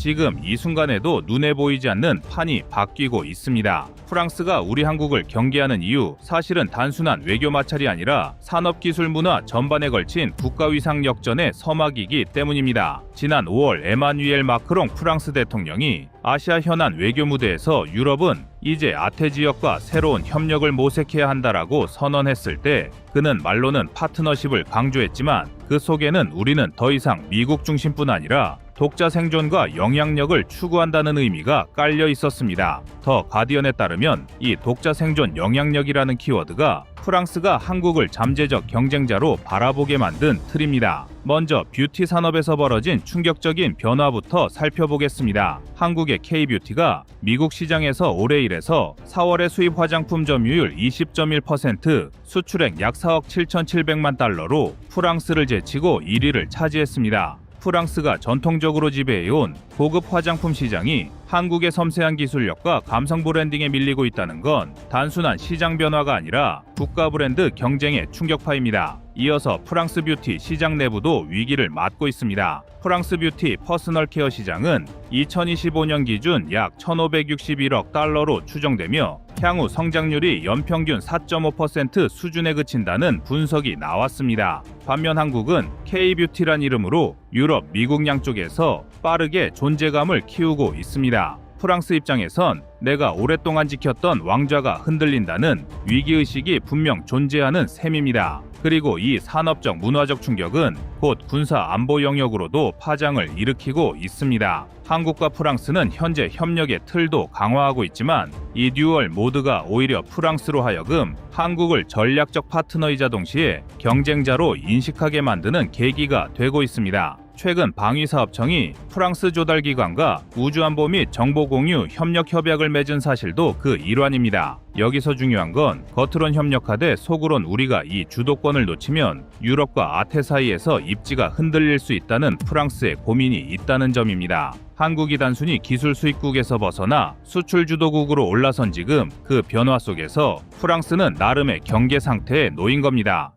지금 이 순간에도 눈에 보이지 않는 판이 바뀌고 있습니다. 프랑스가 우리 한국을 경계하는 이유, 사실은 단순한 외교 마찰이 아니라 산업기술 문화 전반에 걸친 국가위상 역전의 서막이기 때문입니다. 지난 5월 에마뉘엘 마크롱 프랑스 대통령이 아시아 현안 외교 무대에서 유럽은 이제 아태 지역과 새로운 협력을 모색해야 한다라고 선언했을 때 그는 말로는 파트너십을 강조했지만 그 속에는 우리는 더 이상 미국 중심뿐 아니라 독자 생존과 영향력을 추구한다는 의미가 깔려 있었습니다. 더 가디언에 따르면 이 독자 생존 영향력이라는 키워드가 프랑스가 한국을 잠재적 경쟁자로 바라보게 만든 틀입니다. 먼저 뷰티 산업에서 벌어진 충격적인 변화부터 살펴보겠습니다. 한국의 K-뷰티가 미국 시장에서 올해 1에서 4월의 수입 화장품 점유율 20.1%, 수출액 약 4억 7,700만 달러로 프랑스를 제치고 1위를 차지했습니다. 프랑스가 전통적으로 지배해온 고급 화장품 시장이 한국의 섬세한 기술력과 감성 브랜딩에 밀리고 있다는 건 단순한 시장 변화가 아니라 국가 브랜드 경쟁의 충격파입니다. 이어서 프랑스 뷰티 시장 내부도 위기를 맞고 있습니다. 프랑스 뷰티 퍼스널 케어 시장은 2025년 기준 약 1,561억 달러로 추정되며 향후 성장률이 연평균 4.5% 수준에 그친다는 분석이 나왔습니다. 반면 한국은 K-뷰티란 이름으로 유럽, 미국 양쪽에서 빠르게 존재감을 키우고 있습니다. 프랑스 입장에선 내가 오랫동안 지켰던 왕좌가 흔들린다는 위기의식이 분명 존재하는 셈입니다. 그리고 이 산업적 문화적 충격은 곧 군사 안보 영역으로도 파장을 일으키고 있습니다. 한국과 프랑스는 현재 협력의 틀도 강화하고 있지만 이 듀얼 모드가 오히려 프랑스로 하여금 한국을 전략적 파트너이자 동시에 경쟁자로 인식하게 만드는 계기가 되고 있습니다. 최근 방위사업청이 프랑스 조달기관과 우주안보 및 정보공유 협력 협약을 맺은 사실도 그 일환입니다. 여기서 중요한 건 겉으론 협력하되 속으론 우리가 이 주도권을 놓치면 유럽과 아태 사이에서 입지가 흔들릴 수 있다는 프랑스의 고민이 있다는 점입니다. 한국이 단순히 기술 수입국에서 벗어나 수출 주도국으로 올라선 지금 그 변화 속에서 프랑스는 나름의 경계 상태에 놓인 겁니다.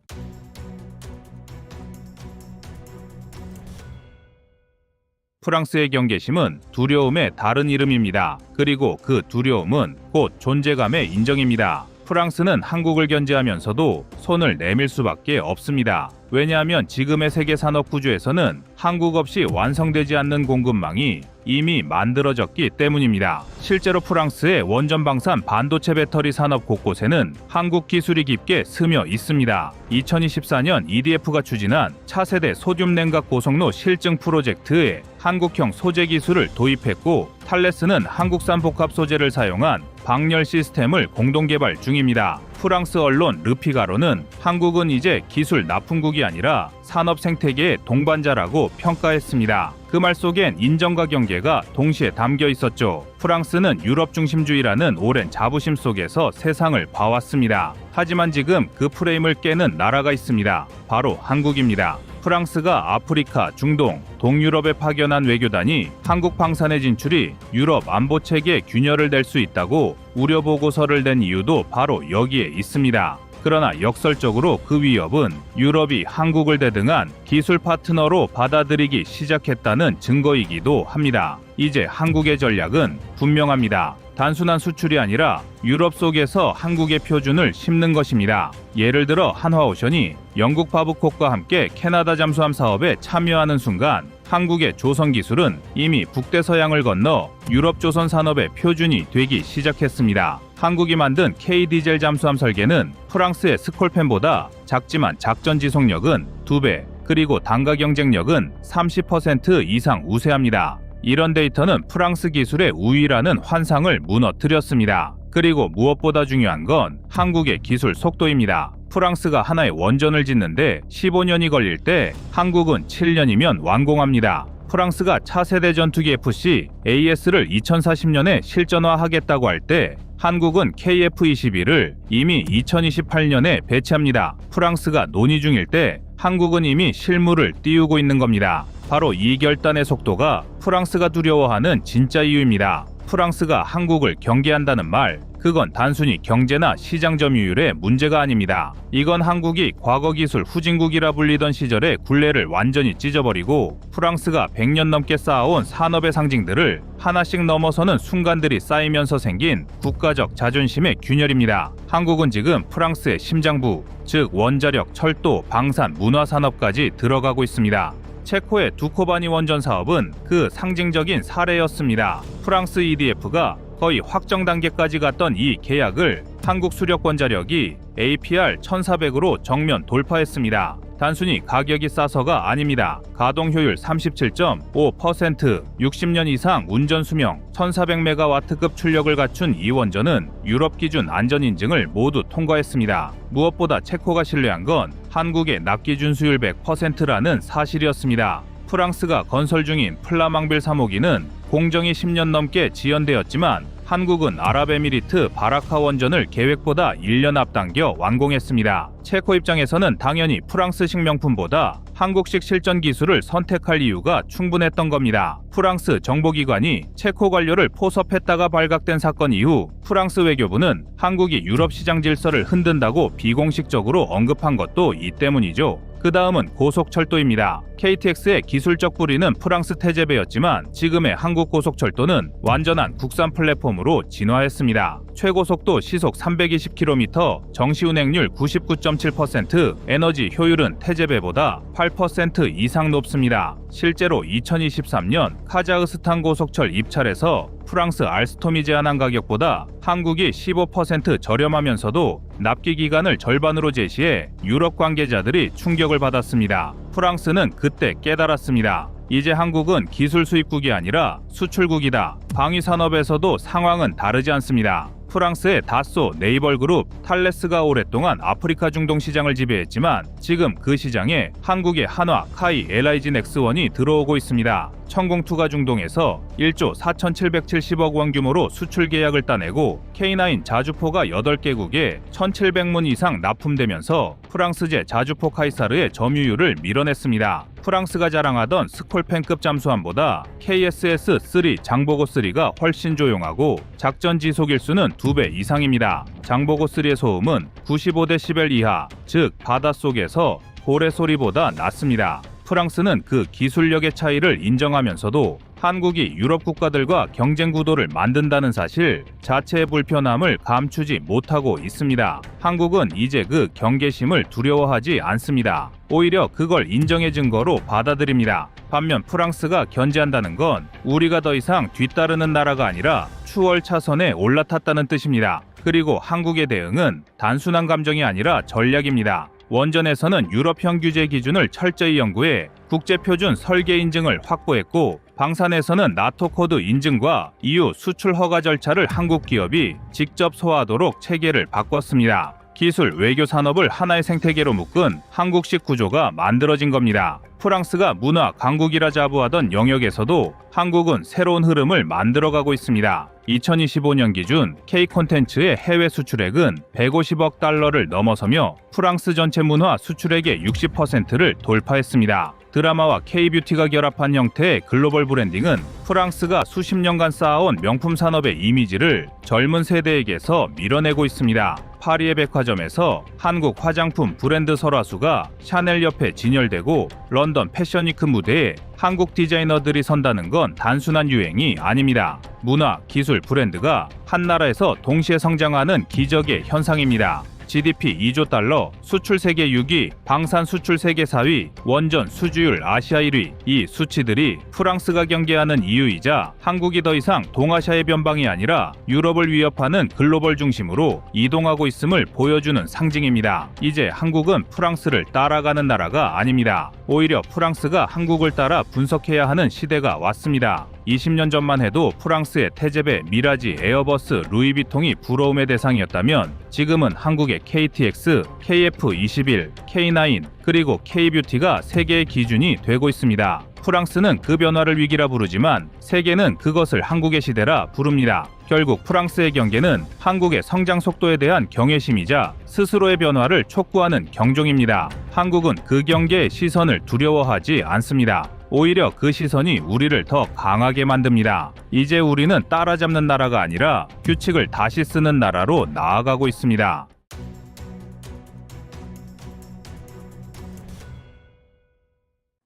프랑스의 경계심은 두려움의 다른 이름입니다. 그리고 그 두려움은 곧 존재감의 인정입니다. 프랑스는 한국을 견제하면서도 손을 내밀 수밖에 없습니다. 왜냐하면 지금의 세계 산업 구조에서는 한국 없이 완성되지 않는 공급망이 이미 만들어졌기 때문입니다. 실제로 프랑스의 원전 방산 반도체 배터리 산업 곳곳에는 한국 기술이 깊게 스며 있습니다. 2024년 EDF가 추진한 차세대 소듐 냉각 고속로 실증 프로젝트에 한국형 소재 기술을 도입했고 탈레스는 한국산 복합 소재를 사용한 방열 시스템을 공동 개발 중입니다. 프랑스 언론 르피가로는 한국은 이제 기술 납품국이 아니라 산업 생태계의 동반자라고 평가했습니다. 그 말 속엔 인정과 경계가 동시에 담겨 있었죠. 프랑스는 유럽 중심주의라는 오랜 자부심 속에서 세상을 봐왔습니다. 하지만 지금 그 프레임을 깨는 나라가 있습니다. 바로 한국입니다. 프랑스가 아프리카, 중동, 동유럽에 파견한 외교단이 한국 방산의 진출이 유럽 안보체계에 균열을 낼 수 있다고 우려 보고서를 낸 이유도 바로 여기에 있습니다. 그러나 역설적으로 그 위협은 유럽이 한국을 대등한 기술 파트너로 받아들이기 시작했다는 증거이기도 합니다. 이제 한국의 전략은 분명합니다. 단순한 수출이 아니라 유럽 속에서 한국의 표준을 심는 것입니다. 예를 들어 한화오션이 영국 바브콕과 함께 캐나다 잠수함 사업에 참여하는 순간 한국의 조선 기술은 이미 북대서양을 건너 유럽 조선 산업의 표준이 되기 시작했습니다. 한국이 만든 K-디젤 잠수함 설계는 프랑스의 스콜펜보다 작지만 작전 지속력은 2배, 그리고 단가 경쟁력은 30% 이상 우세합니다. 이런 데이터는 프랑스 기술의 우위라는 환상을 무너뜨렸습니다. 그리고 무엇보다 중요한 건 한국의 기술 속도입니다. 프랑스가 하나의 원전을 짓는데 15년이 걸릴 때 한국은 7년이면 완공합니다. 프랑스가 차세대 전투기 FC AS를 2040년에 실전화하겠다고 할 때 한국은 KF-21을 이미 2028년에 배치합니다. 프랑스가 논의 중일 때 한국은 이미 실무를 띄우고 있는 겁니다. 바로 이 결단의 속도가 프랑스가 두려워하는 진짜 이유입니다. 프랑스가 한국을 경계한다는 말, 그건 단순히 경제나 시장 점유율의 문제가 아닙니다. 이건 한국이 과거 기술 후진국이라 불리던 시절의 굴레를 완전히 찢어버리고 프랑스가 100년 넘게 쌓아온 산업의 상징들을 하나씩 넘어서는 순간들이 쌓이면서 생긴 국가적 자존심의 균열입니다. 한국은 지금 프랑스의 심장부, 즉 원자력, 철도, 방산, 문화산업까지 들어가고 있습니다. 체코의 두코바니 원전 사업은 그 상징적인 사례였습니다. 프랑스 EDF가 거의 확정 단계까지 갔던 이 계약을 한국 수력원자력이 APR 1400으로 정면 돌파했습니다. 단순히 가격이 싸서가 아닙니다. 가동 효율 37.5%, 60년 이상 운전 수명, 1400메가와트급 출력을 갖춘 이 원전은 유럽 기준 안전 인증을 모두 통과했습니다. 무엇보다 체코가 신뢰한 건 한국의 납기 준수율 100%라는 사실이었습니다. 프랑스가 건설 중인 플라망빌 3호기는 공정이 10년 넘게 지연되었지만 한국은 아랍에미리트 바라카 원전을 계획보다 1년 앞당겨 완공했습니다. 체코 입장에서는 당연히 프랑스식 명품보다 한국식 실전 기술을 선택할 이유가 충분했던 겁니다. 프랑스 정보기관이 체코 관료를 포섭했다가 발각된 사건 이후 프랑스 외교부는 한국이 유럽 시장 질서를 흔든다고 비공식적으로 언급한 것도 이 때문이죠. 그 다음은 고속철도입니다. KTX의 기술적 뿌리는 프랑스 태제베였지만 지금의 한국 고속철도는 완전한 국산 플랫폼으로 진화했습니다. 최고속도 시속 320km, 정시운행률 99.7%, 에너지 효율은 태제베보다 8% 이상 높습니다. 실제로 2023년 카자흐스탄 고속철 입찰에서 프랑스 알스톰이 제안한 가격보다 한국이 15% 저렴하면서도 납기 기간을 절반으로 제시해 유럽 관계자들이 충격을 받았습니다. 프랑스는 그때 깨달았습니다. 이제 한국은 기술 수입국이 아니라 수출국이다. 방위 산업에서도 상황은 다르지 않습니다. 프랑스의 다소, 네이벌그룹, 탈레스가 오랫동안 아프리카 중동 시장을 지배했지만 지금 그 시장에 한국의 한화, 카이, LIG 넥스원이 들어오고 있습니다. 천공투가 중동에서 1조 4,770억 원 규모로 수출 계약을 따내고 K9 자주포가 8개국에 1,700문 이상 납품되면서 프랑스제 자주포 카이사르의 점유율을 밀어냈습니다. 프랑스가 자랑하던 스콜펜급 잠수함보다 KSS-3 장보고3가 훨씬 조용하고 작전 지속일수는 2배 이상입니다. 장보고3의 소음은 95데시벨 이하, 즉 바닷속에서 고래 소리보다 낮습니다. 프랑스는 그 기술력의 차이를 인정하면서도 한국이 유럽 국가들과 경쟁 구도를 만든다는 사실 자체의 불편함을 감추지 못하고 있습니다. 한국은 이제 그 경계심을 두려워하지 않습니다. 오히려 그걸 인정의 증거로 받아들입니다. 반면 프랑스가 견제한다는 건 우리가 더 이상 뒤따르는 나라가 아니라 추월 차선에 올라탔다는 뜻입니다. 그리고 한국의 대응은 단순한 감정이 아니라 전략입니다. 원전에서는 유럽형 규제 기준을 철저히 연구해 국제표준 설계 인증을 확보했고 방산에서는 나토 코드 인증과 EU 수출 허가 절차를 한국 기업이 직접 소화하도록 체계를 바꿨습니다. 기술, 외교 산업을 하나의 생태계로 묶은 한국식 구조가 만들어진 겁니다. 프랑스가 문화 강국이라 자부하던 영역에서도 한국은 새로운 흐름을 만들어가고 있습니다. 2025년 기준 K 콘텐츠의 해외 수출액은 150억 달러를 넘어서며 프랑스 전체 문화 수출액의 60%를 돌파했습니다. 드라마와 K-뷰티가 결합한 형태의 글로벌 브랜딩은 프랑스가 수십 년간 쌓아온 명품 산업의 이미지를 젊은 세대에게서 밀어내고 있습니다. 파리의 백화점에서 한국 화장품 브랜드 설화수가 샤넬 옆에 진열되고 런던 패션위크 무대에 한국 디자이너들이 선다는 건 단순한 유행이 아닙니다. 문화, 기술, 브랜드가 한 나라에서 동시에 성장하는 기적의 현상입니다. GDP 2조 달러, 수출 세계 6위, 방산 수출 세계 4위, 원전 수주율 아시아 1위. 이 수치들이 프랑스가 경계하는 이유이자 한국이 더 이상 동아시아의 변방이 아니라 유럽을 위협하는 글로벌 중심으로 이동하고 있음을 보여주는 상징입니다. 이제 한국은 프랑스를 따라가는 나라가 아닙니다. 오히려 프랑스가 한국을 따라 분석해야 하는 시대가 왔습니다. 20년 전만 해도 프랑스의 태제베, 미라지, 에어버스, 루이비통이 부러움의 대상이었다면 지금은 한국의 KTX, KF21, K9, 그리고 K-뷰티가 세계의 기준이 되고 있습니다. 프랑스는 그 변화를 위기라 부르지만 세계는 그것을 한국의 시대라 부릅니다. 결국 프랑스의 경계는 한국의 성장 속도에 대한 경외심이자 스스로의 변화를 촉구하는 경종입니다. 한국은 그 경계의 시선을 두려워하지 않습니다. 오히려 그 시선이 우리를 더 강하게 만듭니다. 이제 우리는 따라잡는 나라가 아니라 규칙을 다시 쓰는 나라로 나아가고 있습니다.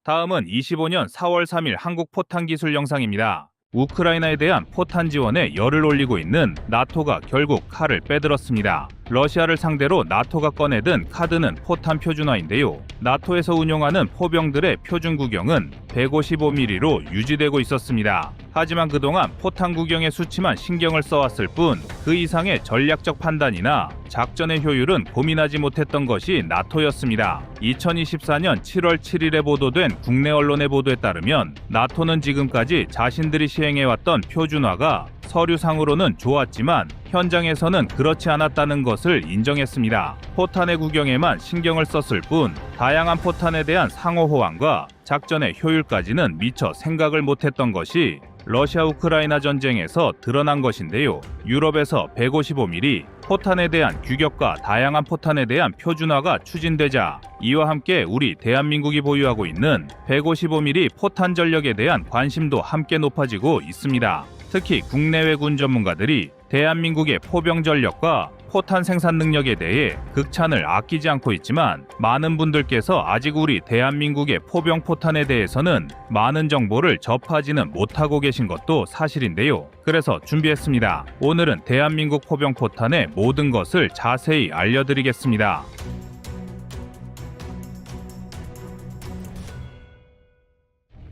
다음은 25년 4월 3일 한국 포탄 기술 영상입니다. 우크라이나에 대한 포탄 지원에 열을 올리고 있는 나토가 결국 칼을 빼들었습니다. 러시아를 상대로 나토가 꺼내든 카드는 포탄 표준화인데요. 나토에서 운용하는 포병들의 표준 구경은 155mm로 유지되고 있었습니다. 하지만 그동안 포탄 구경의 수치만 신경을 써왔을 뿐 그 이상의 전략적 판단이나 작전의 효율은 고민하지 못했던 것이 나토였습니다. 2024년 7월 7일에 보도된 국내 언론의 보도에 따르면 나토는 지금까지 자신들이 시행해왔던 표준화가 서류상으로는 좋았지만 현장에서는 그렇지 않았다는 것을 인정했습니다. 포탄의 구경에만 신경을 썼을 뿐 다양한 포탄에 대한 상호 호환과 작전의 효율까지는 미처 생각을 못했던 것이 러시아 우크라이나 전쟁에서 드러난 것인데요. 유럽에서 155mm 포탄에 대한 규격과 다양한 포탄에 대한 표준화가 추진되자 이와 함께 우리 대한민국이 보유하고 있는 155mm 포탄 전력에 대한 관심도 함께 높아지고 있습니다. 특히 국내외 군 전문가들이 대한민국의 포병 전력과 포탄 생산 능력에 대해 극찬을 아끼지 않고 있지만 많은 분들께서 아직 우리 대한민국의 포병 포탄에 대해서는 많은 정보를 접하지는 못하고 계신 것도 사실인데요. 그래서 준비했습니다. 오늘은 대한민국 포병 포탄의 모든 것을 자세히 알려드리겠습니다.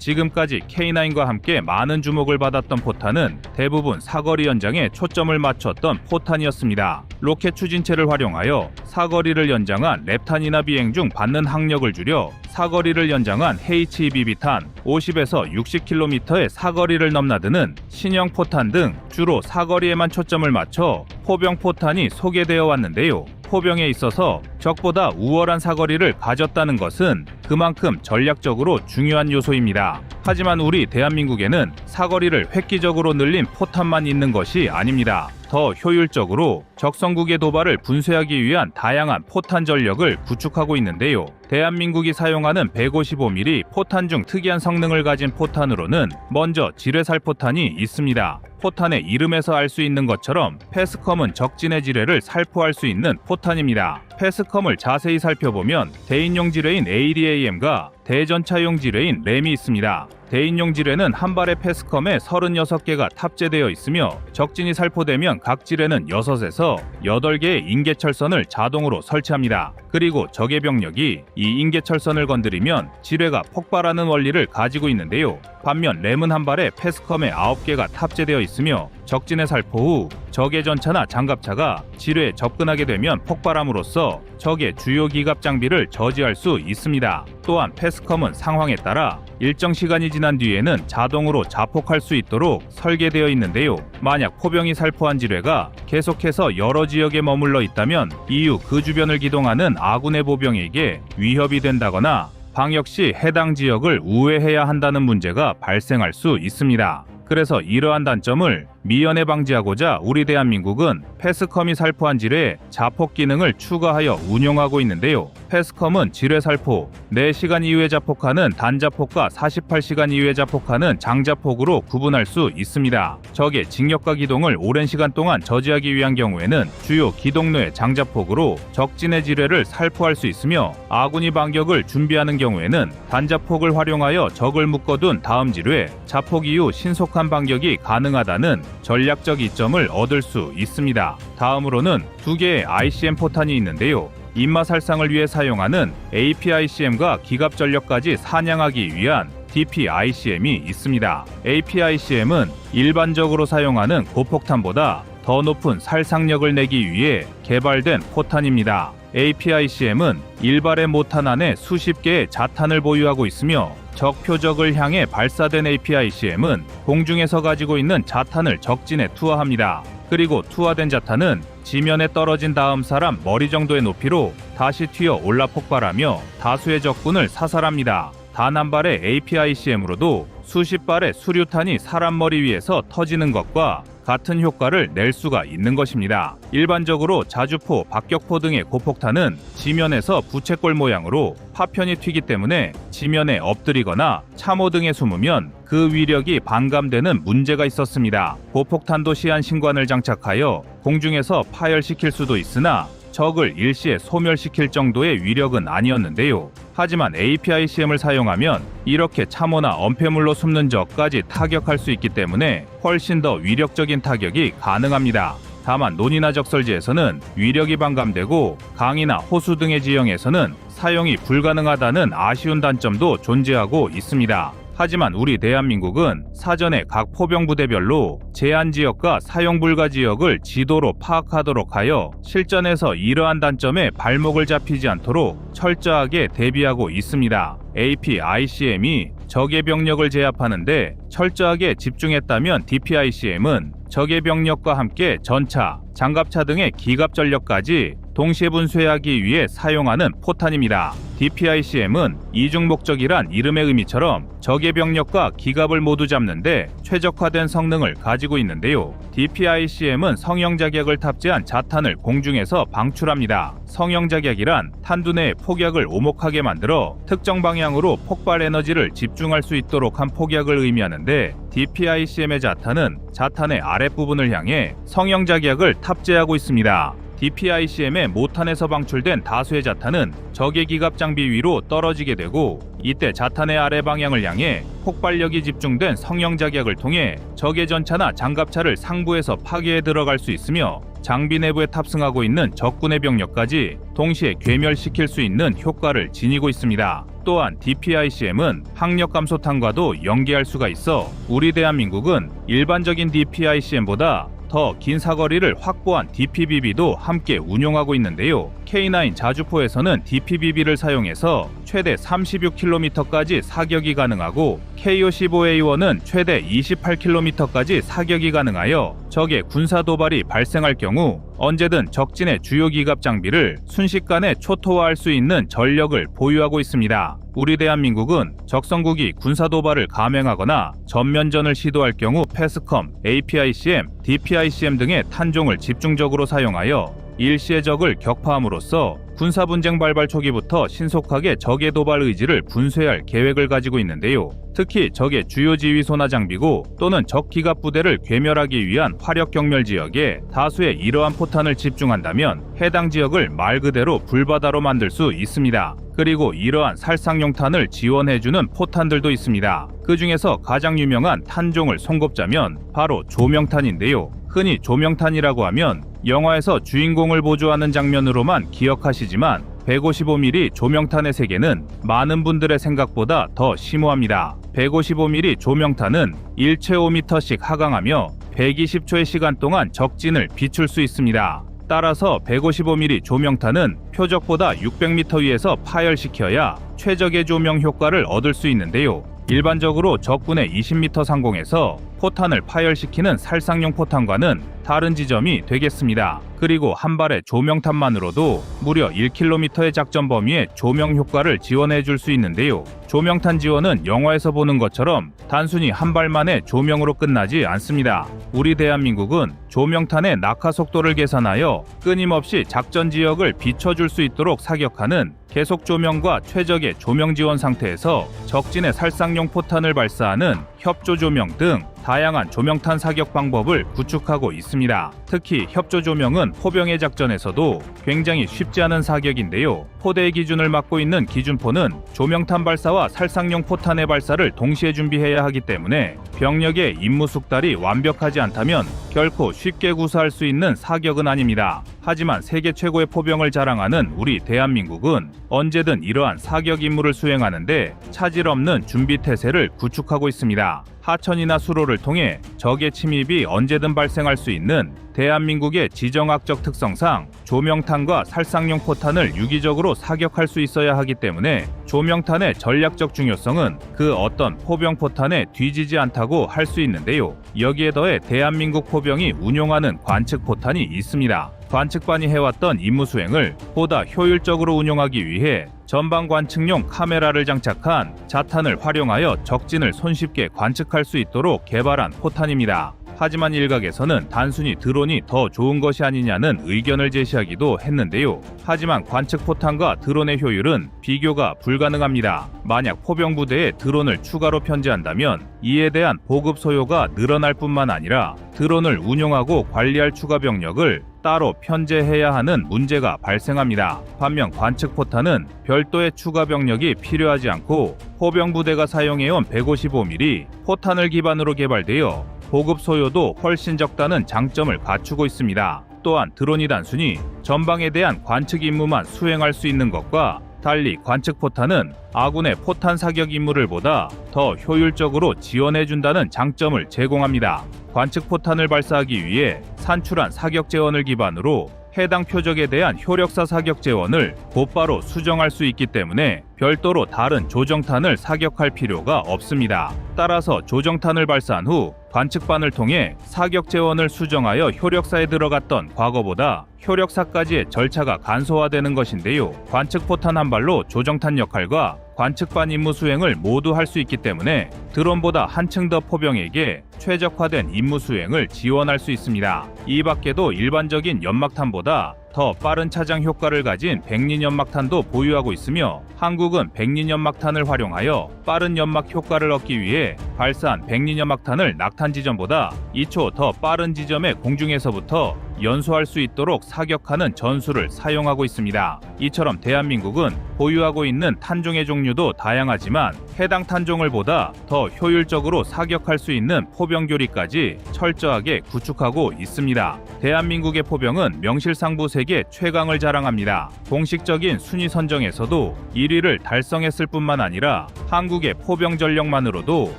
지금까지 K9과 함께 많은 주목을 받았던 포탄은 대부분 사거리 연장에 초점을 맞췄던 포탄이었습니다. 로켓 추진체를 활용하여 사거리를 연장한 랩탄이나 비행 중 받는 항력을 줄여 사거리를 연장한 HEBB탄 50에서 60km의 사거리를 넘나드는 신형 포탄 등 주로 사거리에만 초점을 맞춰 포병 포탄이 소개되어 왔는데요. 포병에 있어서 적보다 우월한 사거리를 가졌다는 것은 그만큼 전략적으로 중요한 요소입니다. 하지만 우리 대한민국에는 사거리를 획기적으로 늘린 포탄만 있는 것이 아닙니다. 더 효율적으로 적성국의 도발을 분쇄하기 위한 다양한 포탄 전력을 구축하고 있는데요. 대한민국이 사용하는 155mm 포탄 중 특이한 성능을 가진 포탄으로는 먼저 지뢰살포탄이 있습니다. 포탄의 이름에서 알 수 있는 것처럼 패스컴은 적진의 지뢰를 살포할 수 있는 포탄입니다. 패스컴을 자세히 살펴보면 대인용 지뢰인 ADAM과 대전차용 지뢰인 램이 있습니다. 대인용 지뢰는 한 발의 패스컴에 36개가 탑재되어 있으며 적진이 살포되면 각 지뢰는 6에서 8개의 인계철선을 자동으로 설치합니다. 그리고 적의 병력이 이 인계철선을 건드리면 지뢰가 폭발하는 원리를 가지고 있는데요. 반면 램은 한 발에 패스컴에 9개가 탑재되어 있으며 적진의 살포 후 적의 전차나 장갑차가 지뢰에 접근하게 되면 폭발함으로써 적의 주요 기갑 장비를 저지할 수 있습니다. 또한 패스컴은 상황에 따라 일정 시간이 지난 뒤에는 자동으로 자폭할 수 있도록 설계되어 있는데요. 만약 포병이 살포한 지뢰가 계속해서 여러 지역에 머물러 있다면 이후 그 주변을 기동하는 아군의 보병에게 위협이 된다거나 방역 시 해당 지역을 우회해야 한다는 문제가 발생할 수 있습니다. 그래서 이러한 단점을 미연에 방지하고자 우리 대한민국은 패스컴이 살포한 지뢰에 자폭 기능을 추가하여 운용하고 있는데요. 패스컴은 지뢰 살포, 4시간 이후에 자폭하는 단자폭과 48시간 이후에 자폭하는 장자폭으로 구분할 수 있습니다. 적의 징역과 기동을 오랜 시간 동안 저지하기 위한 경우에는 주요 기동로의 장자폭으로 적진의 지뢰를 살포할 수 있으며 아군이 반격을 준비하는 경우에는 단자폭을 활용하여 적을 묶어둔 다음 지뢰, 자폭 이후 신속한 반격이 가능하다는 전략적 이점을 얻을 수 있습니다. 다음으로는 2개의 ICM 포탄이 있는데요. 인마 살상을 위해 사용하는 APICM과 기갑 전력까지 사냥하기 위한 DPICM이 있습니다. APICM은 일반적으로 사용하는 고폭탄보다 더 높은 살상력을 내기 위해 개발된 포탄입니다. APICM은 일발의 모탄 안에 수십 개의 자탄을 보유하고 있으며 적 표적을 향해 발사된 APICM은 공중에서 가지고 있는 자탄을 적진에 투하합니다. 그리고 투하된 자탄은 지면에 떨어진 다음 사람 머리 정도의 높이로 다시 튀어 올라 폭발하며 다수의 적군을 사살합니다. 단 한 발의 APICM으로도 수십 발의 수류탄이 사람 머리 위에서 터지는 것과 같은 효과를 낼 수가 있는 것입니다. 일반적으로 자주포, 박격포 등의 고폭탄은 지면에서 부채꼴 모양으로 파편이 튀기 때문에 지면에 엎드리거나 참호 등에 숨으면 그 위력이 반감되는 문제가 있었습니다. 고폭탄도 시한 신관을 장착하여 공중에서 파열시킬 수도 있으나 적을 일시에 소멸시킬 정도의 위력은 아니었는데요. 하지만 APICM을 사용하면 이렇게 참호나 엄폐물로 숨는 적까지 타격할 수 있기 때문에 훨씬 더 위력적인 타격이 가능합니다. 다만 논이나 적설지에서는 위력이 반감되고 강이나 호수 등의 지형에서는 사용이 불가능하다는 아쉬운 단점도 존재하고 있습니다. 하지만 우리 대한민국은 사전에 각 포병부대별로 제한 지역과 사용 불가 지역을 지도로 파악하도록 하여 실전에서 이러한 단점에 발목을 잡히지 않도록 철저하게 대비하고 있습니다. APICM이 적의 병력을 제압하는데 철저하게 집중했다면 DPICM은 적의 병력과 함께 전차, 장갑차 등의 기갑 전력까지 동시에 분쇄하기 위해 사용하는 포탄입니다. DPICM은 이중 목적이란 이름의 의미처럼 적의 병력과 기갑을 모두 잡는데 최적화된 성능을 가지고 있는데요. DPICM은 성형자격을 탑재한 자탄을 공중에서 방출합니다. 성형자격이란 탄두 내의 폭약을 오목하게 만들어 특정 방향으로 폭발 에너지를 집중할 수 있도록 한 폭약을 의미하는데 DPICM의 자탄은 자탄의 아랫부분을 향해 성형자격을 탑재하고 있습니다. DPICM의 모탄에서 방출된 다수의 자탄은 적의 기갑 장비 위로 떨어지게 되고 이때 자탄의 아래 방향을 향해 폭발력이 집중된 성형자격을 통해 적의 전차나 장갑차를 상부에서 파괴해 들어갈 수 있으며 장비 내부에 탑승하고 있는 적군의 병력까지 동시에 괴멸시킬 수 있는 효과를 지니고 있습니다. 또한 DPICM은 항력 감소탄과도 연계할 수가 있어 우리 대한민국은 일반적인 DPICM보다 더 긴 사거리를 확보한 DPBB도 함께 운용하고 있는데요. K9 자주포에서는 DPBB를 사용해서 최대 36km까지 사격이 가능하고 KO-15A1은 최대 28km까지 사격이 가능하여 적의 군사 도발이 발생할 경우 언제든 적진의 주요 기갑 장비를 순식간에 초토화할 수 있는 전력을 보유하고 있습니다. 우리 대한민국은 적성국이 군사 도발을 감행하거나 전면전을 시도할 경우 패스컴, APICM, DPICM 등의 탄종을 집중적으로 사용하여 일시의 적을 격파함으로써 군사분쟁 발발 초기부터 신속하게 적의 도발 의지를 분쇄할 계획을 가지고 있는데요. 특히 적의 주요 지휘소나 장비고 또는 적 기갑 부대를 괴멸하기 위한 화력 경멸 지역에 다수의 이러한 포탄을 집중한다면 해당 지역을 말 그대로 불바다로 만들 수 있습니다. 그리고 이러한 살상용탄을 지원해주는 포탄들도 있습니다. 그 중에서 가장 유명한 탄종을 손꼽자면 바로 조명탄인데요. 흔히 조명탄이라고 하면 영화에서 주인공을 보조하는 장면으로만 기억하시지만 155mm 조명탄의 세계는 많은 분들의 생각보다 더 심오합니다. 155mm 조명탄은 1최5m씩 하강하며 120초의 시간 동안 적진을 비출 수 있습니다. 따라서 155mm 조명탄은 표적보다 600m 위에서 파열시켜야 최적의 조명 효과를 얻을 수 있는데요. 일반적으로 적군의 20m 상공에서 포탄을 파열시키는 살상용 포탄과는 다른 지점이 되겠습니다. 그리고 한 발의 조명탄만으로도 무려 1km의 작전 범위에 조명 효과를 지원해 줄 수 있는데요. 조명탄 지원은 영화에서 보는 것처럼 단순히 한 발만의 조명으로 끝나지 않습니다. 우리 대한민국은 조명탄의 낙하 속도를 계산하여 끊임없이 작전 지역을 비춰줄 수 있도록 사격하는 계속 조명과 최적의 조명 지원 상태에서 적진의 살상용 포탄을 발사하는 협조 조명 등 다양한 조명탄 사격 방법을 구축하고 있습니다. 특히 협조 조명은 포병의 작전에서도 굉장히 쉽지 않은 사격인데요. 포대의 기준을 맡고 있는 기준포는 조명탄 발사와 살상용 포탄의 발사를 동시에 준비해야 하기 때문에 병력의 임무 숙달이 완벽하지 않다면 결코 쉽게 구사할 수 있는 사격은 아닙니다. 하지만 세계 최고의 포병을 자랑하는 우리 대한민국은 언제든 이러한 사격 임무를 수행하는데 차질 없는 준비 태세를 구축하고 있습니다. 하천이나 수로를 통해 적의 침입이 언제든 발생할 수 있는 대한민국의 지정학적 특성상 조명탄과 살상용 포탄을 유기적으로 사격할 수 있어야 하기 때문에 조명탄의 전략적 중요성은 그 어떤 포병 포탄에 뒤지지 않다고 할 수 있는데요. 여기에 더해 대한민국 포병이 운용하는 관측 포탄이 있습니다. 관측반이 해왔던 임무 수행을 보다 효율적으로 운용하기 위해 전방 관측용 카메라를 장착한 자탄을 활용하여 적진을 손쉽게 관측할 수 있도록 개발한 포탄입니다. 하지만 일각에서는 단순히 드론이 더 좋은 것이 아니냐는 의견을 제시하기도 했는데요. 하지만 관측 포탄과 드론의 효율은 비교가 불가능합니다. 만약 포병 부대에 드론을 추가로 편제한다면 이에 대한 보급 소요가 늘어날 뿐만 아니라 드론을 운용하고 관리할 추가 병력을 따로 편제해야 하는 문제가 발생합니다. 반면 관측 포탄은 별도의 추가 병력이 필요하지 않고 포병 부대가 사용해온 155mm 포탄을 기반으로 개발되어 보급 소요도 훨씬 적다는 장점을 갖추고 있습니다. 또한 드론이 단순히 전방에 대한 관측 임무만 수행할 수 있는 것과 달리 관측 포탄은 아군의 포탄 사격 임무를 보다 더 효율적으로 지원해준다는 장점을 제공합니다. 관측 포탄을 발사하기 위해 산출한 사격 재원을 기반으로 해당 표적에 대한 효력사 사격 재원을 곧바로 수정할 수 있기 때문에 별도로 다른 조정탄을 사격할 필요가 없습니다. 따라서 조정탄을 발사한 후 관측반을 통해 사격 재원을 수정하여 효력사에 들어갔던 과거보다 효력사까지의 절차가 간소화되는 것인데요. 관측 포탄 한 발로 조정탄 역할과 관측반 임무 수행을 모두 할 수 있기 때문에 드론보다 한층 더 포병에게 최적화된 임무 수행을 지원할 수 있습니다. 이 밖에도 일반적인 연막탄보다 더 빠른 차장 효과를 가진 백린 연막탄도 보유하고 있으며 한국은 백린 연막탄을 활용하여 빠른 연막 효과를 얻기 위해 발사한 백린 연막탄을 낙탄 지점보다 2초 더 빠른 지점의 공중에서부터 연소할 수 있도록 사격하는 전술을 사용하고 있습니다. 이처럼 대한민국은 보유하고 있는 탄종의 종류도 다양하지만 해당 탄종을 보다 더 효율적으로 사격할 수 있는 포병 교리까지 철저하게 구축하고 있습니다. 대한민국의 포병은 명실상부 세계 최강을 자랑합니다. 공식적인 순위 선정에서도 1위를 달성했을 뿐만 아니라 한국의 포병 전력만으로도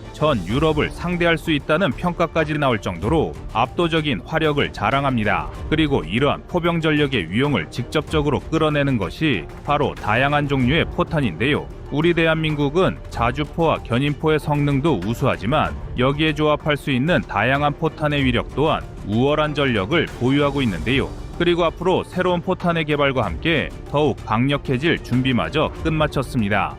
전 유럽을 상대할 수 있다는 평가까지 나올 정도로 압도적인 화력을 자랑합니다. 그리고 이러한 포병 전력의 위용을 직접적으로 끌어내는 것이 바로 다양한 종류의 포탄인데요. 우리 대한민국은 자주포와 견인포의 성능도 우수하지만 여기에 조합할 수 있는 다양한 포탄의 위력 또한 우월한 전력을 보유하고 있는데요. 그리고 앞으로 새로운 포탄의 개발과 함께 더욱 강력해질 준비마저 끝마쳤습니다.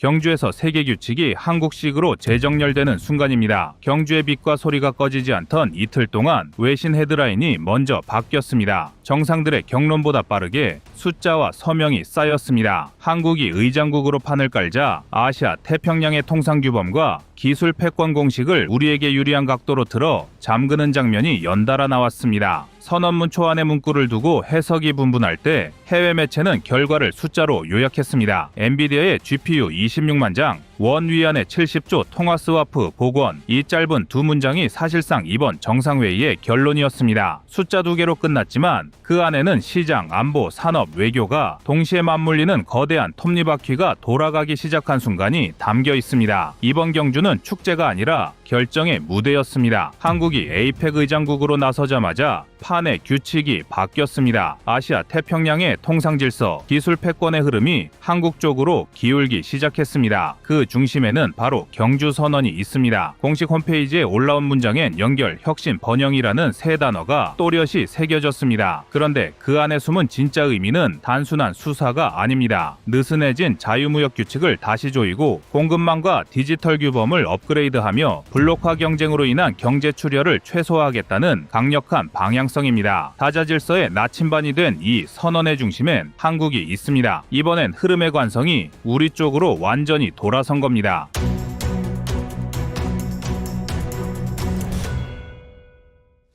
경주에서 세계 규칙이 한국식으로 재정렬되는 순간입니다. 경주의 빛과 소리가 꺼지지 않던 이틀 동안 외신 헤드라인이 먼저 바뀌었습니다. 정상들의 경론보다 빠르게 숫자와 서명이 쌓였습니다. 한국이 의장국으로 판을 깔자 아시아 태평양의 통상규범과 기술 패권 공식을 우리에게 유리한 각도로 틀어 잠그는 장면이 연달아 나왔습니다. 선언문 초안의 문구를 두고 해석이 분분할 때 해외 매체는 결과를 숫자로 요약했습니다. 엔비디아의 GPU 26만 장, 원 위안의 70조 통화 스와프 복원, 이 짧은 두 문장이 사실상 이번 정상회의의 결론이었습니다. 숫자 두 개로 끝났지만 그 안에는 시장, 안보, 산업, 외교가 동시에 맞물리는 거대한 톱니바퀴가 돌아가기 시작한 순간이 담겨 있습니다. 이번 경주는 축제가 아니라 결정의 무대였습니다. 한국이 에이펙 의장국으로 나서자마자 판의 규칙이 바뀌었습니다. 아시아 태평양의 통상질서, 기술 패권의 흐름이 한국 쪽으로 기울기 시작했습니다. 그 중심에는 바로 경주선언이 있습니다. 공식 홈페이지에 올라온 문장엔 연결, 혁신, 번영이라는 세 단어가 또렷이 새겨졌습니다. 그런데 그 안에 숨은 진짜 의미는 단순한 수사가 아닙니다. 느슨해진 자유무역 규칙을 다시 조이고 공급망과 디지털 규범을 업그레이드하며 블록화 경쟁으로 인한 경제 출혈을 최소화하겠다는 강력한 방향성입니다. 다자질서의 나침반이 된 이 선언의 중심엔 한국이 있습니다. 이번엔 흐름의 관성이 우리 쪽으로 완전히 돌아선 겁니다.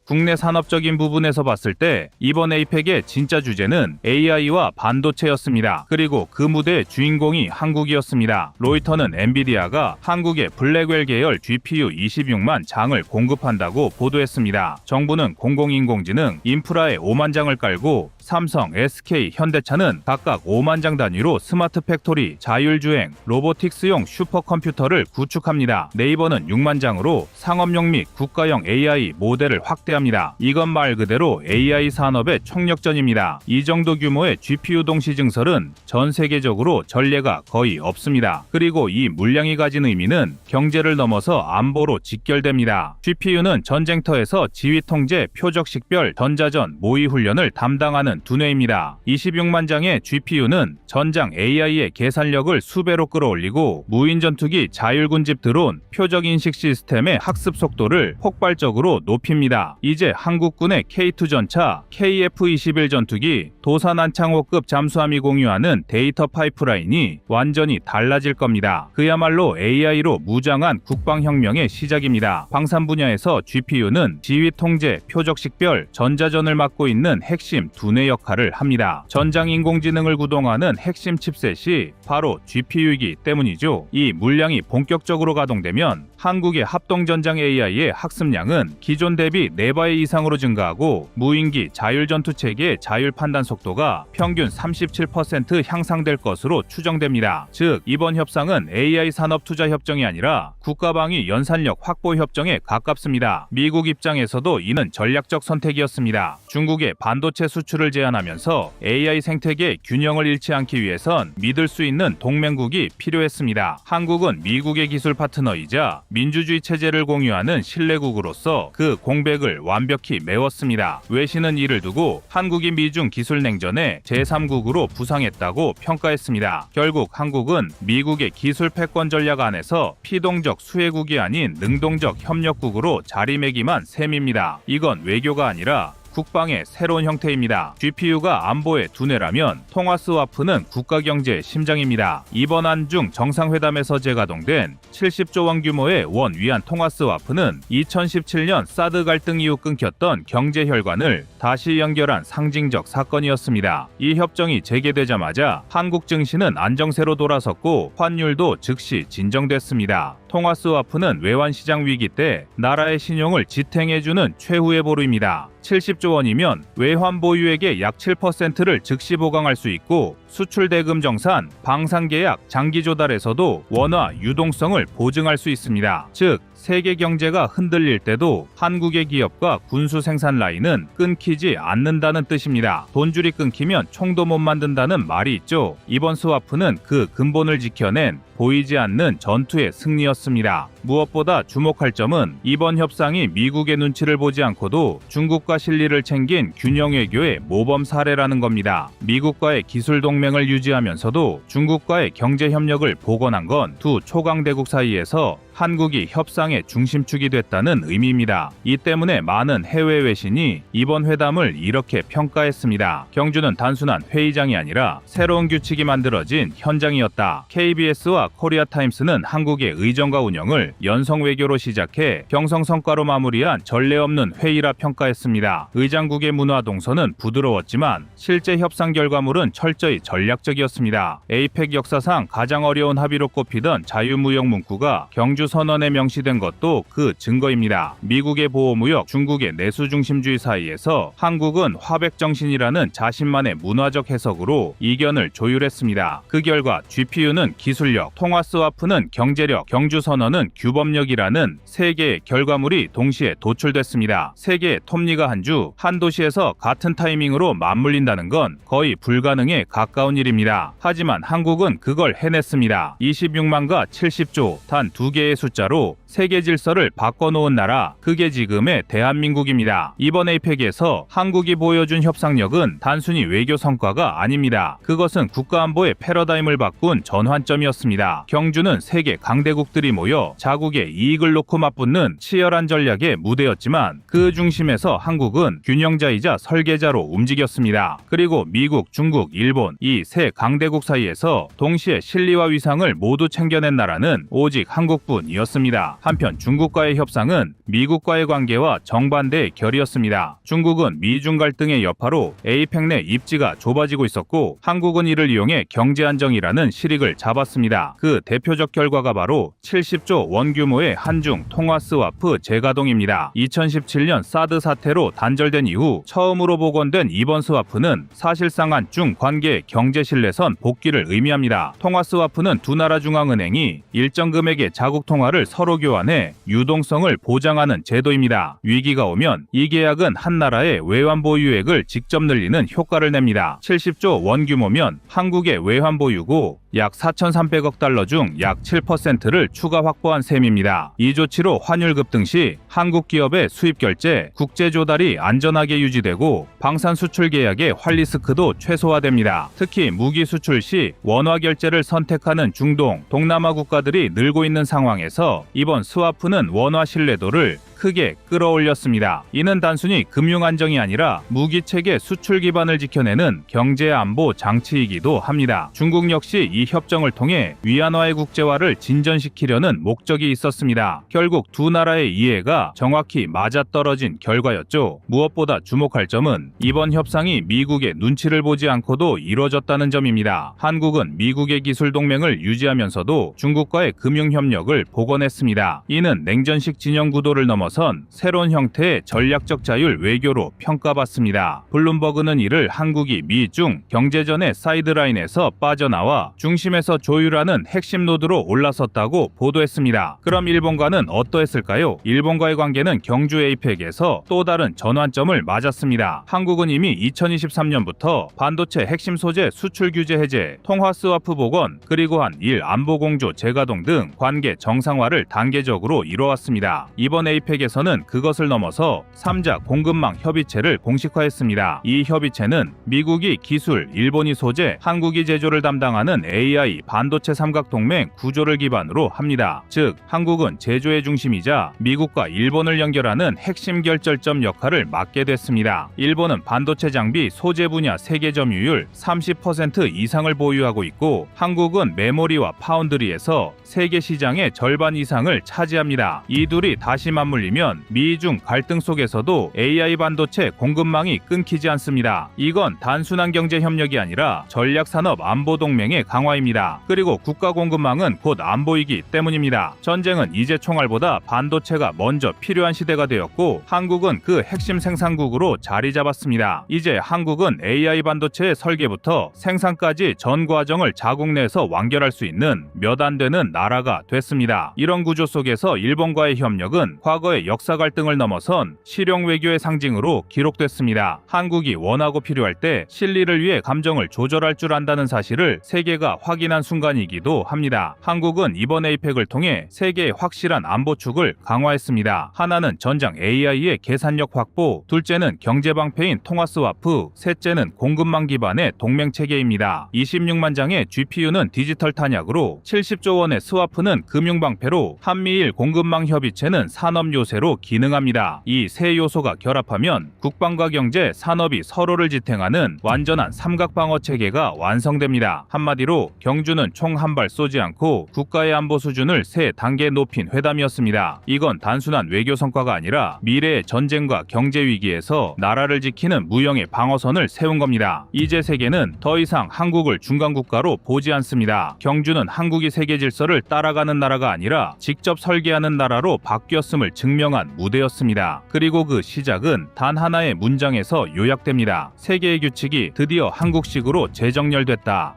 국내 산업적인 부분에서 봤을 때 이번 에이펙의 진짜 주제는 AI와 반도체였습니다. 그리고 그 무대의 주인공이 한국이었습니다. 로이터는 엔비디아가 한국에 블랙웰 계열 GPU 26만 장을 공급한다고 보도했습니다. 정부는 공공인공지능 인프라에 5만 장을 깔고 삼성, SK, 현대차는 각각 5만 장 단위로 스마트 팩토리, 자율주행, 로보틱스용 슈퍼컴퓨터를 구축합니다. 네이버는 6만 장으로 상업용 및 국가형 AI 모델을 확대합니다. 이건 말 그대로 AI 산업의 총력전입니다. 이 정도 규모의 GPU 동시 증설은 전 세계적으로 전례가 거의 없습니다. 그리고 이 물량이 가진 의미는 경제를 넘어서 안보로 직결됩니다. GPU는 전쟁터에서 지휘 통제, 표적 식별, 전자전, 모의 훈련을 담당하는 두뇌입니다. 26만 장의 GPU는 전장 AI의 계산력을 수배로 끌어올리고 무인 전투기, 자율군집 드론, 표적 인식 시스템의 학습 속도를 폭발적으로 높입니다. 이제 한국군의 K2 전차, KF-21 전투기, 도산 안창호급 잠수함이 공유하는 데이터 파이프라인이 완전히 달라질 겁니다. 그야말로 AI로 무장한 국방혁명의 시작입니다. 방산 분야에서 GPU는 지휘 통제, 표적 식별, 전자전을 맡고 있는 핵심 두뇌 역할을 합니다. 전장 인공지능을 구동하는 핵심 칩셋이 바로 GPU이기 때문이죠. 이 물량이 본격적으로 가동되면 한국의 합동전장 AI의 학습량은 기존 대비 4배 이상으로 증가하고 무인기, 자율전투체계의 자율 판단 속도가 평균 37% 향상될 것으로 추정됩니다. 즉, 이번 협상은 AI 산업 투자 협정이 아니라 국가방위 연산력 확보 협정에 가깝습니다. 미국 입장에서도 이는 전략적 선택이었습니다. 중국의 반도체 수출을 제한하면서 AI 생태계 균형을 잃지 않기 위해선 믿을 수 있는 동맹국이 필요했습니다. 한국은 미국의 기술 파트너이자 민주주의 체제를 공유하는 신뢰국으로서 그 공백을 완벽히 메웠습니다. 외신은 이를 두고 한국이 미중 기술 냉전의 제3국으로 부상했다고 평가했습니다. 결국 한국은 미국의 기술 패권 전략 안에서 피동적 수혜국이 아닌 능동적 협력국으로 자리매김한 셈입니다. 이건 외교가 아니라 국방의 새로운 형태입니다. GPU가 안보의 두뇌라면 통화 스와프는 국가 경제의 심장입니다. 이번 안중 정상회담에서 재가동된 70조 원 규모의 원 위안 통화 스와프는 2017년 사드 갈등 이후 끊겼던 경제 혈관을 다시 연결한 상징적 사건이었습니다. 이 협정이 재개되자마자 한국 증시는 안정세로 돌아섰고 환율도 즉시 진정됐습니다. 통화 스와프는 외환시장 위기 때 나라의 신용을 지탱해주는 최후의 보루입니다. 70조 원이면 외환 보유액의 약 7%를 즉시 보강할 수 있고 수출 대금 정산, 방산 계약, 장기 조달에서도 원화 유동성을 보증할 수 있습니다. 즉, 세계 경제가 흔들릴 때도 한국의 기업과 군수 생산 라인은 끊기지 않는다는 뜻입니다. 돈줄이 끊기면 총도 못 만든다는 말이 있죠. 이번 스와프는 그 근본을 지켜낸 보이지 않는 전투의 승리였습니다. 무엇보다 주목할 점은 이번 협상이 미국의 눈치를 보지 않고도 중국과 실효과 실리를 챙긴 균형 외교의 모범 사례라는 겁니다. 미국과의 기술 동맹을 유지하면서도 중국과의 경제 협력을 복원한 건 두 초강대국 사이에서 한국이 협상의 중심축이 됐다는 의미입니다. 이 때문에 많은 해외 외신이 이번 회담을 이렇게 평가했습니다. 경주는 단순한 회의장이 아니라 새로운 규칙이 만들어진 현장이었다. KBS와 코리아타임스는 한국의 의정과 운영을 연성 외교로 시작해 경성 성과로 마무리한 전례 없는 회의라 평가했습니다. 의장국의 문화 동선은 부드러웠지만 실제 협상 결과물은 철저히 전략적이었습니다. 에이펙 역사상 가장 어려운 합의로 꼽히던 자유무역 문구가 경주 선언에 명시된 것도 그 증거입니다. 미국의 보호무역, 중국의 내수 중심주의 사이에서 한국은 화백정신이라는 자신만의 문화적 해석으로 이견을 조율했습니다. 그 결과 GPU는 기술력, 통화스와프는 경제력, 경주선언은 규범력이라는 세 개의 결과물이 동시에 도출됐습니다. 세 개의 톱니가 한 도시에서 같은 타이밍으로 맞물린다는 건 거의 불가능에 가까운 일입니다. 하지만 한국은 그걸 해냈습니다. 26만과 70조, 단 두 개의 숫자로 세계 질서를 바꿔놓은 나라, 그게 지금의 대한민국입니다. 이번 에이펙에서 한국이 보여준 협상력은 단순히 외교 성과가 아닙니다. 그것은 국가안보의 패러다임을 바꾼 전환점이었습니다. 경주는 세계 강대국들이 모여 자국의 이익을 놓고 맞붙는 치열한 전략의 무대였지만 그 중심에서 한국은 균형자이자 설계자로 움직였습니다. 그리고 미국, 중국, 일본 이 세 강대국 사이에서 동시에 실리와 위상을 모두 챙겨낸 나라는 오직 한국뿐이었습니다. 한편 중국과의 협상은 미국과의 관계와 정반대의 결이었습니다. 중국은 미중 갈등의 여파로 에이펙 내 입지가 좁아지고 있었고 한국은 이를 이용해 경제안정이라는 실익을 잡았습니다. 그 대표적 결과가 바로 70조 원 규모의 한중 통화스와프 재가동입니다. 2017년 사드 사태로 단절된 이후 처음으로 복원된 이번 스와프는 사실상 한중 관계의 경제 신뢰선 복귀를 의미합니다. 통화스와프는 두 나라 중앙은행이 일정 금액의 자국 통화를 서로 교환해 유동성을 보장하는 제도입니다. 위기가 오면 이 계약은 한 나라의 외환 보유액을 직접 늘리는 효과를 냅니다. 70조 원 규모면 한국의 외환 보유고 약 4,300억 달러 중 약 7%를 추가 확보한 셈입니다. 이 조치로 환율 급등 시 한국 기업의 수입 결제, 국제 조달이 안전하게 유지되고 방산 수출 계약의 환리스크도 최소화됩니다. 특히 무기 수출 시 원화 결제를 선택하는 중동, 동남아 국가들이 늘고 있는 상황에서 이번 스와프는 원화 신뢰도를 크게 끌어올렸습니다. 이는 단순히 금융 안정이 아니라 무기 체계 수출 기반을 지켜내는 경제 안보 장치이기도 합니다. 중국 역시 이 협정을 통해 위안화의 국제화를 진전시키려는 목적이 있었습니다. 결국 두 나라의 이해가 정확히 맞아떨어진 결과였죠. 무엇보다 주목할 점은 이번 협상이 미국의 눈치를 보지 않고도 이루어졌다는 점입니다. 한국은 미국의 기술 동맹을 유지하면서도 중국과의 금융 협력을 복원했습니다. 이는 냉전식 진영 구도를 넘어선 새로운 형태의 전략적 자율 외교로 평가받습니다. 블룸버그는 이를 한국이 미중 경제전의 사이드라인에서 빠져나와 중심에서 조율하는 핵심 노드로 올라섰다고 보도했습니다. 그럼 일본과는 어떠했을까요? 일본과의 관계는 경주 에이펙에서 또 다른 전환점을 맞았습니다. 한국은 이미 2023년부터 반도체 핵심 소재 수출 규제 해제, 통화 스와프 복원, 그리고 한일 안보 공조 재가동 등 관계 정상화를 단계적으로 이뤄왔습니다. 이번 에이펙에서는 그것을 넘어서 3자 공급망 협의체를 공식화했습니다. 이 협의체는 미국이 기술, 일본이 소재, 한국이 제조를 담당하는 AI 반도체 삼각동맹 구조를 기반으로 합니다. 즉, 한국은 제조의 중심이자 미국과 일본을 연결하는 핵심 결절점 역할을 맡게 됐습니다. 일본은 반도체 장비 소재 분야 세계 점유율 30% 이상을 보유하고 있고 한국은 메모리와 파운드리에서 세계 시장의 절반 이상을 차지합니다. 이 둘이 다시 맞물리면 미중 갈등 속에서도 AI 반도체 공급망이 끊기지 않습니다. 이건 단순한 경제 협력이 아니라 전략산업 안보 동맹의 강화입니다. 그리고 국가 공급망은 곧 안보이기 때문입니다. 전쟁은 이제 총알보다 반도체가 먼저 필요한 시대가 되었고 한국은 그 핵심 생산국으로 자리 잡았습니다. 이제 한국은 AI 반도체의 설계부터 생산까지 전 과정을 자국 내에서 완결할 수 있는 몇 안 되는 나라가 됐습니다. 이런 구조 속에서 일본과의 협력은 과거에 한국과의 역사 갈등을 넘어선 실용 외교의 상징으로 기록됐습니다. 한국이 원하고 필요할 때 실리를 위해 감정을 조절할 줄 안다는 사실을 세계가 확인한 순간이기도 합니다. 한국은 이번 에이펙을 통해 세계의 확실한 안보축을 강화했습니다. 하나는 전장 AI의 계산력 확보, 둘째는 경제 방패인 통화스와프, 셋째는 공급망 기반의 동맹 체계입니다. 26만 장의 GPU는 디지털 탄약으로, 70조 원의 스와프는 금융 방패로, 한미일 공급망 협의체는 산업 요새로 기능합니다. 이 세 요소가 결합하면 국방과 경제, 산업이 서로를 지탱하는 완전한 삼각방어 체계가 완성됩니다. 한마디로 경주는 총 한 발 쏘지 않고 국가의 안보 수준을 세 단계 높인 회담이었습니다. 이건 단순한 외교 성과가 아니라 미래의 전쟁과 경제 위기에서 나라를 지키는 무형의 방어선을 세운 겁니다. 이제 세계는 더 이상 한국을 중간 국가로 보지 않습니다. 경주는 한국이 세계 질서를 따라가는 나라가 아니라 직접 설계하는 나라로 바뀌었음을 증명한 무대였습니다. 그리고 그 시작은 단 하나의 문장에서 요약됩니다. 세계의 규칙이 드디어 한국식으로 재정렬됐다.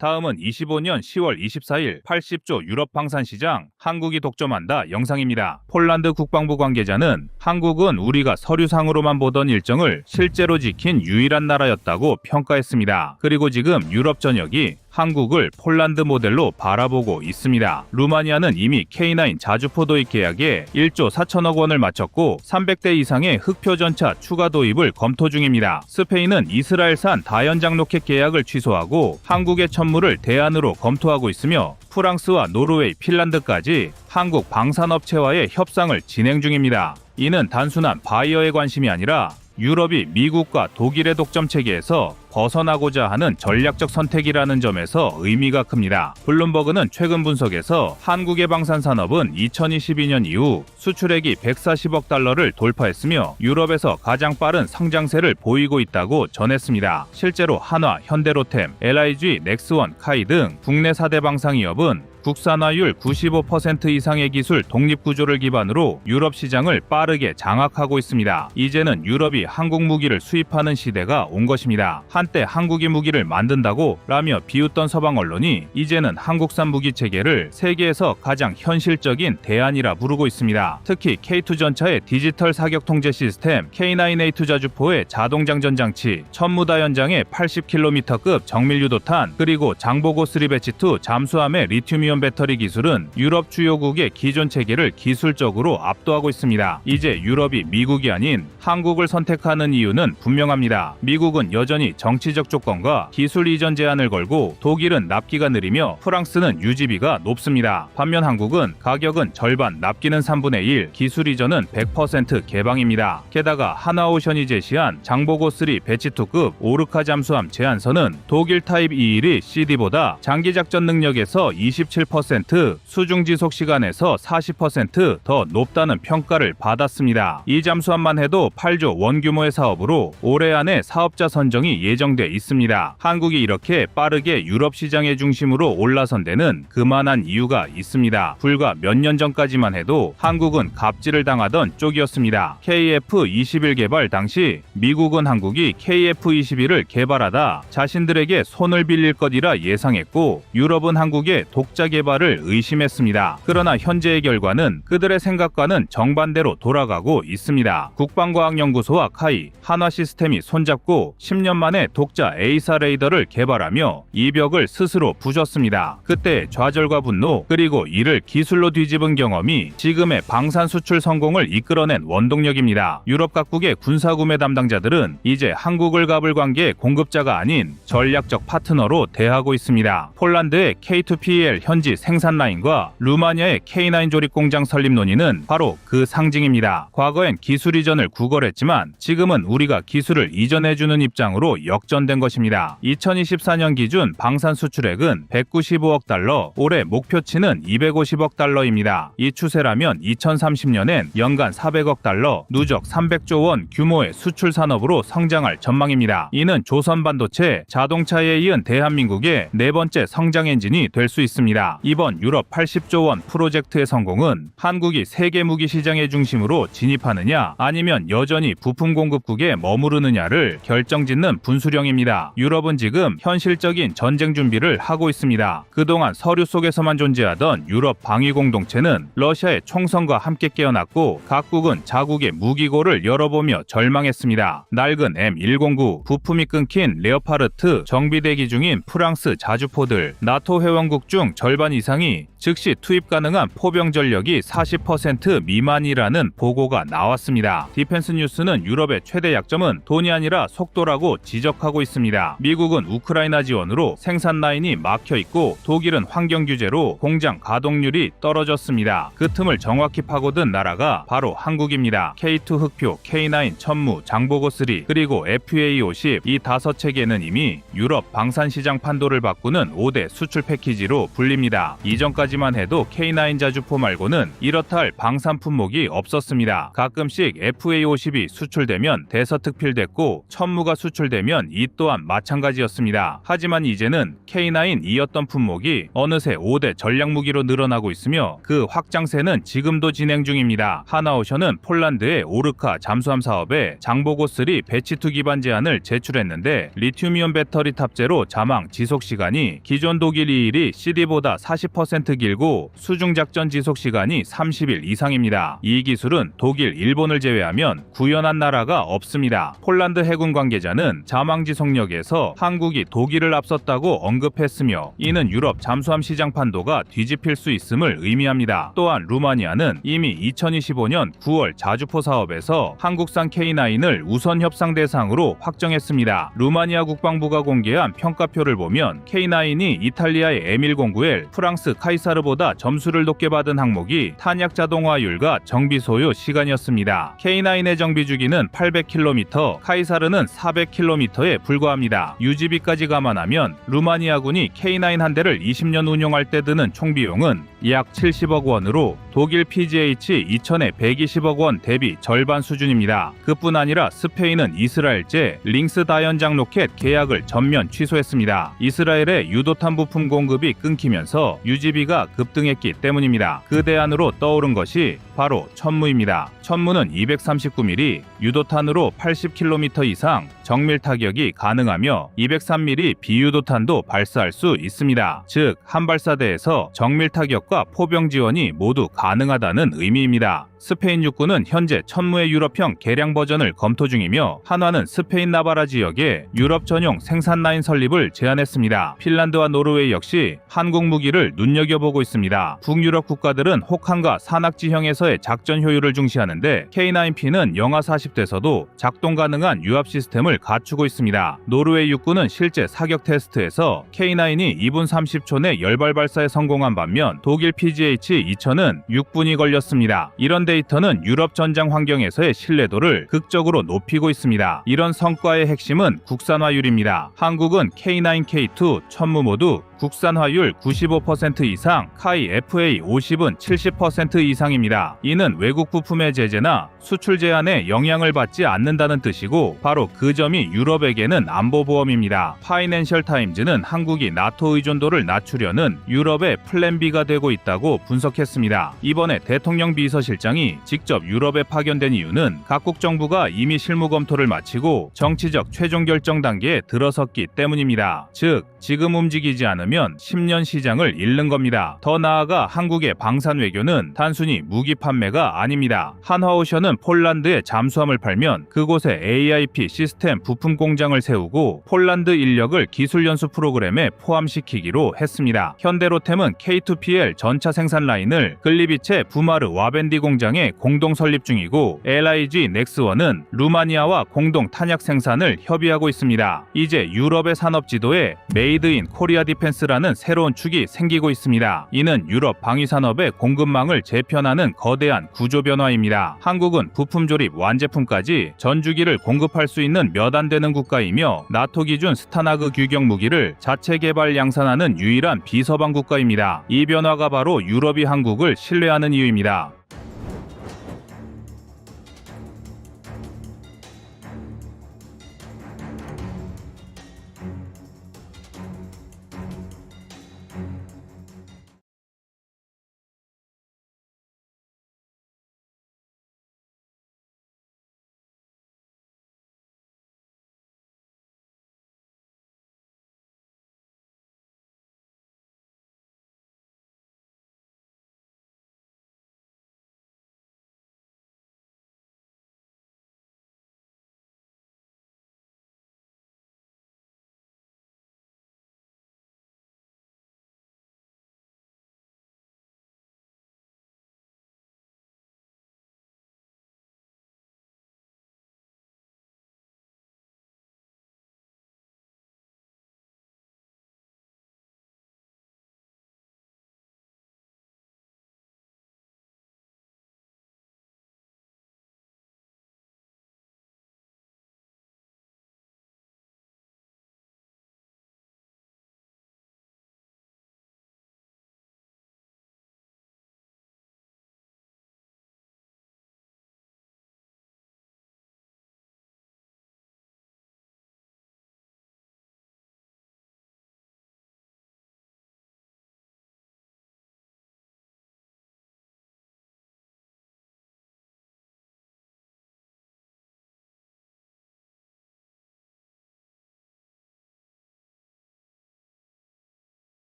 다음은 25년 10월 24일 80조 유럽 방산시장 한국이 독점한다 영상입니다. 폴란드 국방부 관계자는 한국은 우리가 서류상으로만 보던 일정을 실제로 지킨 유일한 나라였다고 평가했습니다. 그리고 지금 유럽 전역이 한국을 폴란드 모델로 바라보고 있습니다. 루마니아는 이미 K9 자주포 도입 계약에 1조 4천억 원을 마쳤고 300대 이상의 흑표 전차 추가 도입을 검토 중입니다. 스페인은 이스라엘산 다연장 로켓 계약을 취소하고 한국의 천물을 대안으로 검토하고 있으며 프랑스와 노르웨이, 핀란드까지 한국 방산업체와의 협상을 진행 중입니다. 이는 단순한 바이어의 관심이 아니라 유럽이 미국과 독일의 독점 체계에서 벗어나고자 하는 전략적 선택이라는 점에서 의미가 큽니다. 블룸버그는 최근 분석에서 한국의 방산 산업은 2022년 이후 수출액이 140억 달러를 돌파했으며 유럽에서 가장 빠른 성장세를 보이고 있다고 전했습니다. 실제로 한화, 현대로템, LIG, 넥스원, 카이 등 국내 4대 방산기업은 국산화율 95% 이상의 기술 독립 구조를 기반으로 유럽 시장을 빠르게 장악하고 있습니다. 이제는 유럽이 한국 무기를 수입하는 시대가 온 것입니다. 한때 한국이 무기를 만든다고 라며 비웃던 서방 언론이 이제는 한국산 무기 체계를 세계에서 가장 현실적인 대안이라 부르고 있습니다. 특히 K2 전차의 디지털 사격 통제 시스템, K9A2 자주포의 자동 장전 장치, 천무다연장의 80km급 정밀 유도탄, 그리고 장보고 3 배치2 잠수함의 리튬이온 배터리 기술은 유럽 주요국의 기존 체계를 기술적으로 압도하고 있습니다. 이제 유럽이 미국이 아닌 한국을 선택하는 이유는 분명합니다. 미국은 여전히 정치적 조건과 기술 이전 제한을 걸고 독일은 납기가 느리며 프랑스는 유지비가 높습니다. 반면 한국은 가격은 절반, 납기는 3분의 1, 기술 이전은 100% 개방입니다. 게다가 하나오션이 제시한 장보고 3 배치2급 오르카 잠수함 제한선은 독일 타입 21이 CD보다 장기작전 능력에서 27%, 수중 지속 시간에서 40% 더 높다는 평가를 받았습니다. 이 잠수함만 해도 8조 원 규모의 사업으로 올해 안에 사업자 선정이 예정돼 있습니다. 한국이 이렇게 빠르게 유럽 시장의 중심으로 올라선 데는 그만한 이유가 있습니다. 불과 몇 년 전까지만 해도 한국은 갑질을 당하던 쪽이었습니다. KF-21 개발 당시 미국은 한국이 KF-21을 개발하다 자신들에게 손을 빌릴 것이라 예상했고 유럽은 한국의 독자 개발을 의심했습니다. 그러나 현재의 결과는 그들의 생각과는 정반대로 돌아가고 있습니다. 국방과학연구소와 카이, 한화시스템이 손잡고 10년 만에 독자 A사 레이더를 개발하며 이 벽을 스스로 부셨습니다. 그때 좌절과 분노 그리고 이를 기술로 뒤집은 경험이 지금의 방산 수출 성공을 이끌어낸 원동력입니다. 유럽 각국의 군사구매 담당자들은 이제 한국을 갑을 관계의 공급자가 아닌 전략적 파트너로 대하고 있습니다. 폴란드의 K2PL 현지 생산 라인과 루마니아의 K9 조립 공장 설립 논의는 바로 그 상징입니다. 과거엔 기술 이전을 구걸했지만 지금은 우리가 기술을 이전해주는 입장으로 역전된 것입니다. 2024년 기준 방산 수출액은 195억 달러, 올해 목표치는 250억 달러입니다. 이 추세라면 2030년엔 연간 400억 달러, 누적 300조 원 규모의 수출 산업으로 성장할 전망입니다. 이는 조선 반도체, 자동차에 이은 대한민국의 네 번째 성장 엔진이 될 수 있습니다. 있습니다. 이번 유럽 80조 원 프로젝트의 성공은 한국이 세계 무기 시장의 중심으로 진입하느냐 아니면 여전히 부품 공급국에 머무르느냐를 결정짓는 분수령입니다. 유럽은 지금 현실적인 전쟁 준비를 하고 있습니다. 그동안 서류 속에서만 존재하던 유럽 방위 공동체는 러시아의 총선과 함께 깨어났고 각국은 자국의 무기고를 열어보며 절망했습니다. 낡은 M109, 부품이 끊긴 레오파르트 정비대기 중인 프랑스 자주포들, 나토 회원국 중 절반 이상이 즉시 투입 가능한 포병 전력이 40% 미만이라는 보고가 나왔습니다. 디펜스 뉴스는 유럽의 최대 약점은 돈이 아니라 속도라고 지적하고 있습니다. 미국은 우크라이나 지원으로 생산 라인이 막혀 있고 독일은 환경 규제로 공장 가동률이 떨어졌습니다. 그 틈을 정확히 파고든 나라가 바로 한국입니다. K2 흑표, K9 천무, 장보고 3 그리고 FA50 이 5체계는 이미 유럽 방산시장 판도를 바꾸는 5대 수출 패키지로 불립니다. 이전까지만 해도 K9 자주포 말고는 이렇다 할 방산 품목이 없었습니다. 가끔씩 FA50이 수출되면 대서특필됐고 천무가 수출되면 이 또한 마찬가지였습니다. 하지만 이제는 K9이었던 품목이 어느새 5대 전략무기로 늘어나고 있으며 그 확장세는 지금도 진행 중입니다. 하나오션은 폴란드의 오르카 잠수함 사업에 장보고3 배치2 기반 제안을 제출했는데 리튬이온 배터리 탑재로 자망 지속시간이 기존 독일 2일이 CD보다 40% 길고 수중작전 지속시간이 30일 이상입니다. 이 기술은 독일, 일본을 제외하면 구현한 나라가 없습니다. 폴란드 해군 관계자는 자망 지속력에서 한국이 독일을 앞섰다고 언급했으며 이는 유럽 잠수함 시장 판도가 뒤집힐 수 있음을 의미합니다. 또한 루마니아는 이미 2025년 9월 자주포 사업에서 한국산 K9을 우선 협상 대상으로 확정했습니다. 루마니아 국방부가 공개한 평가표를 보면 K9이 이탈리아의 M109L, 프랑스 카이사르보다 점수를 높게 받은 항목이 탄약 자동화율과 정비 소요 시간이었습니다. K9의 정비 주기는 800km, 카이사르는 400km에 불과합니다. 유지비까지 감안하면 루마니아군이 K9 한 대를 20년 운용할 때 드는 총비용은 약 70억 원으로 독일 PGH 2000에 120억 원 대비 절반 수준입니다. 그뿐 아니라 스페인은 이스라엘제 링스 다연장 로켓 계약을 전면 취소했습니다. 이스라엘의 유도탄 부품 공급이 끊기면서 유지비가 급등했기 때문입니다. 그 대안으로 떠오른 것이 바로 천무입니다. 천무는 239mm, 유도탄으로 80km 이상 정밀 타격이 가능하며 203mm 비유도탄도 발사할 수 있습니다. 즉, 한 발사대에서 정밀 타격과 포병 지원이 모두 가능하다는 의미입니다. 스페인 육군은 현재 천무의 유럽형 개량 버전을 검토 중이며 한화는 스페인 나바라 지역에 유럽 전용 생산 라인 설립을 제안했습니다. 핀란드와 노르웨이 역시 한국 무기를 눈여겨보고 있습니다. 북유럽 국가들은 혹한과 산악지형에서의 작전 효율을 중시하는데 K9P는 영하 40도에서도 작동 가능한 유압 시스템을 갖추고 있습니다. 노르웨이 육군은 실제 사격 테스트에서 K9이 2분 30초 내 열발 발사에 성공한 반면 독일 PGH-2000은 6분이 걸렸습니다. 이런 데이터는 유럽 전장 환경에서의 신뢰도를 극적으로 높이고 있습니다. 이런 성과의 핵심은 국산화율입니다. 한국은 K9, K2, 천무 모두 국산화율 95% 이상, 카이 FA50은 70% 이상입니다. 이는 외국 부품의 제재나 수출 제한에 영향을 받지 않는다는 뜻이고 바로 그 점이 유럽에게는 안보보험입니다. 파이낸셜 타임즈는 한국이 나토 의존도를 낮추려는 유럽의 플랜 B가 되고 있다고 분석했습니다. 이번에 대통령 비서실장이 직접 유럽에 파견된 이유는 각국 정부가 이미 실무 검토를 마치고 정치적 최종 결정 단계에 들어섰기 때문입니다. 즉, 지금 움직이지 않으면 10년 시장을 잃는 겁니다. 더 나아가 한국의 방산 외교는 단순히 무기 판매가 아닙니다. 한화오션은 폴란드에 잠수함을 팔면 그곳에 AIP 시스템 부품 공장을 세우고 폴란드 인력을 기술 연수 프로그램에 포함시키기로 했습니다. 현대로템은 K2PL 전차 생산 라인을 글리비체 부마르 와벤디 공장에 공동 설립 중이고 LIG 넥스원은 루마니아와 공동 탄약 생산을 협의하고 있습니다. 이제 유럽의 산업 지도에 메이드 인 코리아 디펜스라는 새로운 축이 생기고 있습니다. 이는 유럽 방위 산업의 공급망을 재편하는 거대한 구조 변화입니다. 한국은 부품 조립 완제품까지 전주기를 공급할 수 있는 몇 안 되는 국가이며 나토 기준 스타나그 규격 무기를 자체 개발 양산하는 유일한 비서방 국가입니다. 이 변화가 바로 유럽이 한국을 신뢰하는 이유입니다.